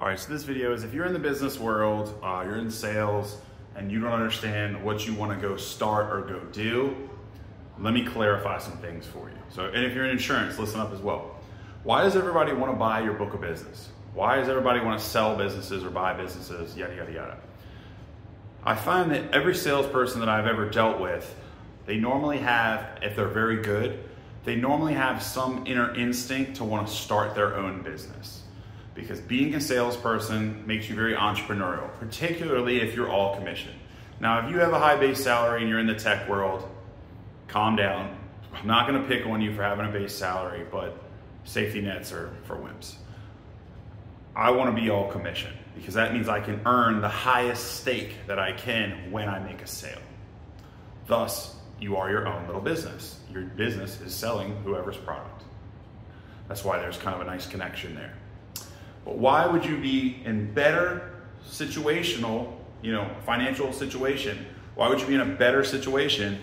All right, so this video is if you're in the business world, you're in sales, and you don't understand what you want to go start or go do, let me clarify some things for you. So, and if you're in insurance, listen up as well. Why does everybody want to buy your book of business? Why does everybody want to sell businesses or buy businesses, yada, yada, yada? I find that every salesperson that I've ever dealt with, they normally have, if they're very good, they normally have some inner instinct to want to start their own business. Because being a salesperson makes you very entrepreneurial, particularly if you're all commission. Now, if you have a high base salary and you're in the tech world, calm down. I'm not gonna pick on you for having a base salary, but safety nets are for wimps. I wanna be all commission because that means I can earn the highest stake that I can when I make a sale. Thus, you are your own little business. Your business is selling whoever's product. That's why there's kind of a nice connection there. But why would you be in better situational, financial situation? Why would you be in a better situation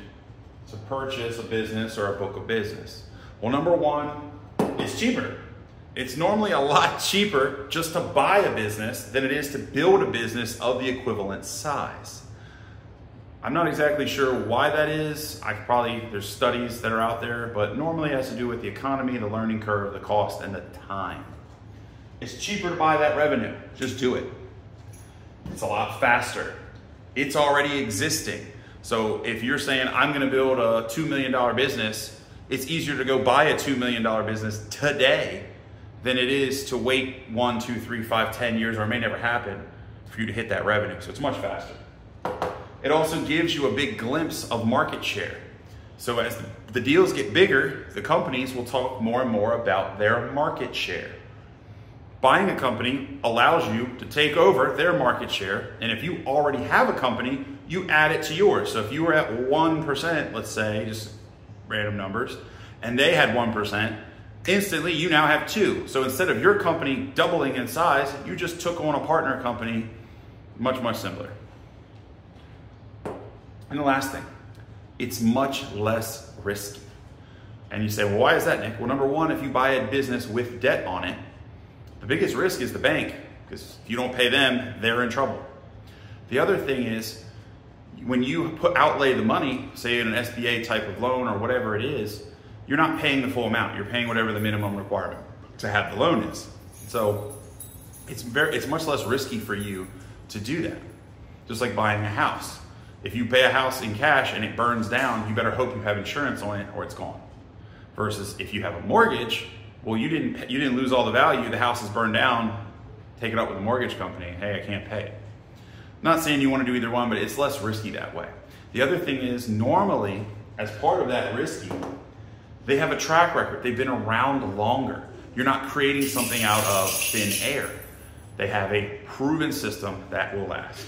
to purchase a business or a book of business? Well, number one, it's cheaper. It's normally a lot cheaper just to buy a business than it is to build a business of the equivalent size. I'm not exactly sure why that is. There's studies that are out there, but normally it has to do with the economy, the learning curve, the cost, and the time. It's cheaper to buy that revenue. Just do it. It's a lot faster. It's already existing. So if you're saying, I'm gonna build a $2 million business, it's easier to go buy a $2 million business today than it is to wait 1, 2, 3, 5, 10 years, or it may never happen for you to hit that revenue. So it's much faster. It also gives you a big glimpse of market share. So as the deals get bigger, the companies will talk more and more about their market share. Buying a company allows you to take over their market share, and if you already have a company, you add it to yours. So if you were at 1%, let's say, just random numbers, and they had 1%, instantly you now have 2. So instead of your company doubling in size, you just took on a partner company, much, much simpler. And the last thing, it's much less risky. And you say, well, why is that, Nick? Well, number one, if you buy a business with debt on it, the biggest risk is the bank, because if you don't pay them, they're in trouble. The other thing is, when you outlay the money, say in an SBA type of loan or whatever it is, you're not paying the full amount. You're paying whatever the minimum requirement to have the loan is. So it's much less risky for you to do that. Just like buying a house. If you pay a house in cash and it burns down, you better hope you have insurance on it or it's gone. Versus if you have a mortgage, well, you didn't lose all the value. The house is burned down. Take it up with the mortgage company. Hey, I can't pay it. Not saying you want to do either one, but it's less risky that way. The other thing is, normally, as part of that risky, they have a track record. They've been around longer. You're not creating something out of thin air. They have a proven system that will last.